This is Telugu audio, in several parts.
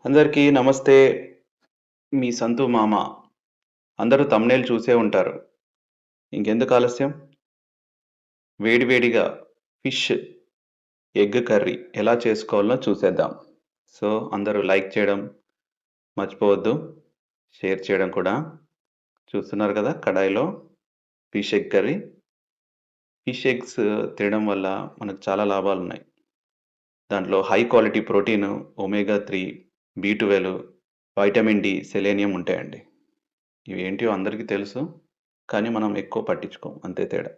అందరికీ నమస్తే. మీ సంతు మామ. అందరూ థంబ్‌నెయిల్ చూసే ఉంటారు. ఇంకెందుకు ఆలస్యం? వేడి వేడిగా ఫిష్ ఎగ్ కర్రీ ఎలా చేసుకోవాలో చూసేద్దాం. సో, అందరూ లైక్ చేయడం మర్చిపోవద్దు. షేర్ చేయడం కూడా. చూస్తున్నారు కదా కడాయిలో fish egg curry. Fish eggs తినడం వల్ల మనకు చాలా లాభాలున్నాయి. దాంట్లో హై క్వాలిటీ ప్రోటీను, ఒమేగా 3, బి12, వైటమిన్ డి, సెలేనియం ఉంటాయండి. ఇవేంటియో అందరికీ తెలుసు. కానీ మనం ఎక్కువ పట్టించుకోం. అంతే తేడా.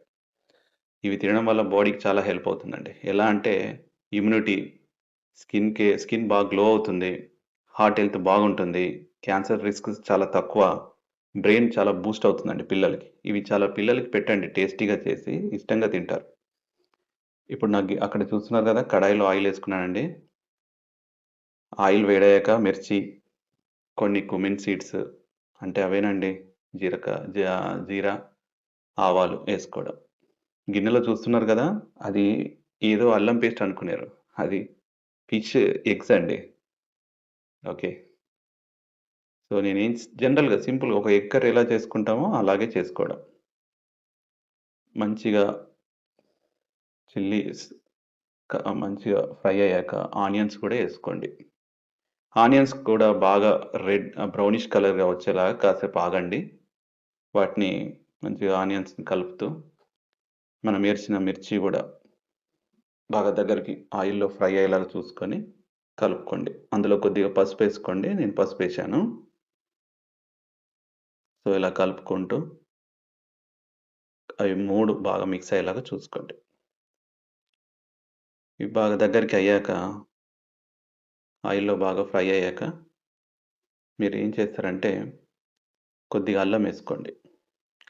ఇవి తినడం వల్ల బాడీకి చాలా హెల్ప్ అవుతుందండి. ఎలా అంటే ఇమ్యూనిటీ, స్కిన్ బాగా గ్లో అవుతుంది. హార్ట్ హెల్త్ బాగుంటుంది. క్యాన్సర్ రిస్క్ చాలా తక్కువ. బ్రెయిన్ చాలా బూస్ట్ అవుతుందండి పిల్లలకి. ఇవి చాలా పిల్లలకి పెట్టండి టేస్టీగా చేసి ఇష్టంగా తింటారు. ఇప్పుడు నాకు అక్కడ చూస్తున్నారు కదా కడాయిలో ఆయిల్ వేసుకున్నానండి. ఆయిల్ వేడయ్యాక మిర్చి, కొన్ని కుమిన్ సీడ్స్ అంటే అవేనండి జీరా, ఆవాలు వేసుకోవడం. గిన్నెలో చూస్తున్నారు కదా! అది ఏదో అల్లం పేస్ట్ అనుకున్నారు. అది ఫిష్ ఎగ్స్ అండి. ఓకే. సో, నేనేం జనరల్‌గా సింపుల్‌గా ఒక ఎగ్ కర్రీ ఎలా చేసుకుంటామో అలాగే చేసుకోవడం. మంచిగా చిల్లీస్ మంచిగా ఫ్రై అయ్యాక ఆనియన్స్ కూడా ఏసుకోండి. ఆనియన్స్ కూడా బాగా బ్రౌనిష్ కలర్‌గా వచ్చేలాగా కాసేపు ఆగండి. వాటిని మంచిగా ఆనియన్స్‌ని కలుపుతూ, మనం ఏర్చిన మిర్చి గూడా బాగా దగ్గరికి ఆయిల్‌లో ఫ్రై అయ్యేలాగా చూసుకొని కలుపుకోండి. అందులో కొద్దిగా పసుపేసుకోండి. నేను పసుపేశాను. సో, ఇలా కలుపుకుంటూ అవి 3 బాగా మిక్స్ అయ్యేలాగా చూసుకోండి. ఇవి బాగా దగ్గరికి అయ్యాక, ఆయిల్‌లో బాగా ఫ్రై అయ్యాక, మీరేం చేస్తారంటే కొద్దిగా అల్లం ఏసుకోండి.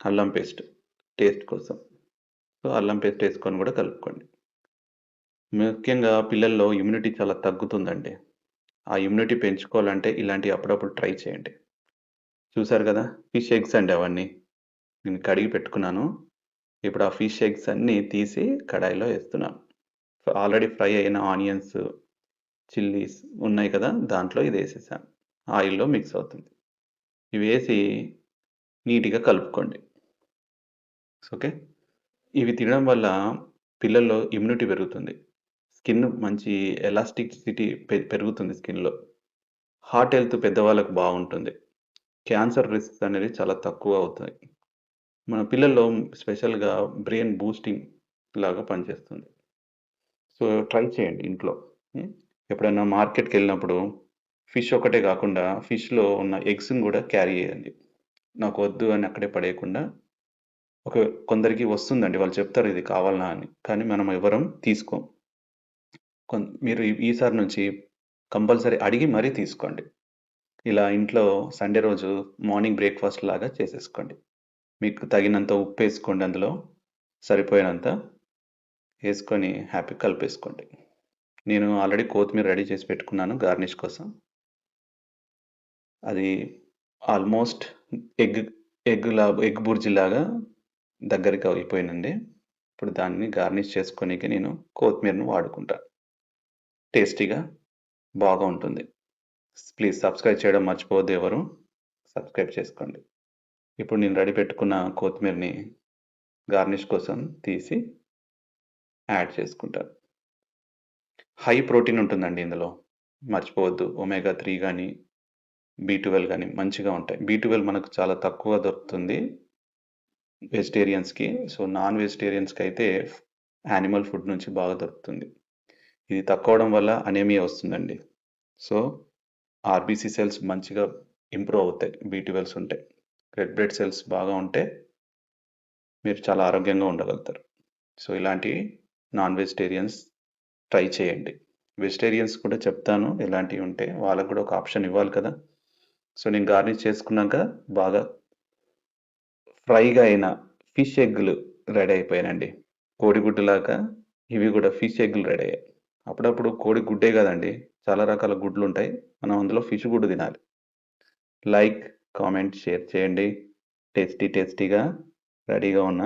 అల్లం పేస్ట్ టేస్ట్ కోసం. సో, అల్లం పేస్ట్ ఏసుకొని గూడా కలుపుకోండి. ముఖ్యంగా పిల్లల్లో ఇమ్యూనిటీ చాలా తగ్గుతుందండి. ఆ ఇమ్యూనిటీ పెంచుకోవాలంటే ఇలాంటివి అప్పుడప్పుడు ట్రై చేయండి. చూసారు గదా! ఫిష్ ఎగ్స్ అండి అవన్నీ. నేను కడిగి పెట్టుకున్నాను. ఇప్పుడు ఆ ఫిష్ ఎగ్స్ అన్నీ తీసి కడాయిలో ఏస్తున్నాను. సో, ఆల్రెడీ ఫ్రై అయిన ఆనియన్స్, చిల్లీస్ ఉన్నాయి కదా! దాంట్లో ఇదేసేసాను. ఆయిల్‌లో మిక్స్ అవుతుంది. ఇవేసి నీట్‌గా కలుపుకోండి. ఓకే. ఇవి తినడం వల్ల పిల్లల్లో ఇమ్యూనిటీ పెరుగుతుంది. స్కిన్ మంచి ఎలాస్టిసిటీ పెరుగుతుంది స్కిన్‌లో. హార్ట్ హెల్త్ పెద్దవాళ్ళకి బావుంటుంది. క్యాన్సర్ రిస్క్స్ అనేది చాలా తక్కువ అవుతాయి. మన పిల్లల్లో స్పెషల్‌గా బ్రెయిన్ బూస్టింగ్ లాగా పనిచేస్తుంది. సో, ట్రై చేయండి ఇంట్లో. హ్మ్. ఎప్పుడైనా మార్కెట్‌కెళ్ళినప్పుడు ఫిష్ ఒకటే గాకుండా ఫిష్‌లో ఉన్న ఎగ్స్‌ని గూడా క్యారీ చేయండి. నాకు వద్దు అని అక్కడే పడేయకుండా కొందరికి వస్తుందండి. వాళ్ళు చెప్తారు ఇది కావాలా అని. కానీ మనం ఎవ్వరం తీసుకోం. మీరు ఈసారి నుంచి కంపల్సరీ అడిగి మరీ తీసుకోండి. ఇలా ఇంట్లో సండే రోజు మార్నింగ్ బ్రేక్‌ఫాస్ట్ లాగా చేసేసుకోండి. మీకు తగినంత ఉప్పేసుకోండి అందులో. సరిపోయినంత ఏసుకొని హ్యాపీగా కలిపేసుకోండి. నేను ఆల్రెడీ కొత్తిమీర రెడీ చేసి పెట్టుకున్నాను గార్నిష్ కోసం. అది ఆల్మోస్ట్ ఎగ్ ఎగ్ బుర్జీలాగా దగ్గరికి అయిపోయిందండి. ఇప్పుడు దాన్ని గార్నిష్ చేసుకోనీకి నేను కొత్తిమీరను వాడుకుంటా. టేస్టీగా బాగా ఉంటుంది. ప్లీజ్ సబ్స్క్రైబ్ చేయడం మర్చిపోవద్దు ఎవరు. సబ్స్క్రైబ్ చేసుకోండి. ఇప్పుడు నేను రెడీ పెట్టుకున్న కొత్తిమీరని గార్నిష్ కోసం తీసి యాడ్ చేసుకుంటాను. హై ప్రోటీన్ ఉంటుందండి ఇందులో. మర్చిపోవద్దు. ఒమేగా 3 గాని, బి12 గాని మంచిగా ఉంటాయి. బి12 మనకు చాలా తక్కువ దొరుకుతుంది వెజిటేరియన్స్‌కి. సో, నాన్ వెజిటేరియన్స్‌కైతే యానిమల్ ఫుడ్ నుంచి బాగా దొరుకుతుంది. ఇది తక్కువడం వల్ల అనీమియా వస్తుందండి. సో, ఆర్బీసీ సెల్స్ మంచిగా ఇంప్రూవ్ అవుతాయి. బి12 ఉంటే. రెడ్ బ్లడ్ సెల్స్ బాగా ఉంటే మీరు చాలా ఆరోగ్యంగా ఉండగలుగుతారు. సో, ఇలాంటి నాన్ వెజిటేరియన్స్ ట్రై చేయండి. వెజిటేరియన్స్ కూడా చెప్తాను ఎలాంటివి ఉంటే. వాళ్ళకి కూడా ఒక ఆప్షన్ ఇవ్వాలి కదా! సో, నేను గార్నిష్ చేసుకున్నాక బాగా ఫ్రైగా అయిన ఫిష్ ఎగ్‌లు రెడీ అయిపోయాయండి. కోడిగుడ్డులాగా ఇవి కూడా ఫిష్ ఎగ్‌లు రెడీ అయ్యాయి. అప్పుడప్పుడు కోడి గుడ్డే కాదండి. చాలా రకాల గుడ్లుంటాయి. మనం అందులో ఫిష్ గుడ్డు తినాలి. లైక్, కామెంట్, షేర్ చేయండి. టేస్టీగా రెడీగా ఉన్న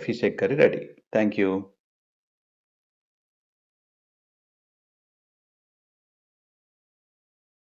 fish egg curry ready. Thank you.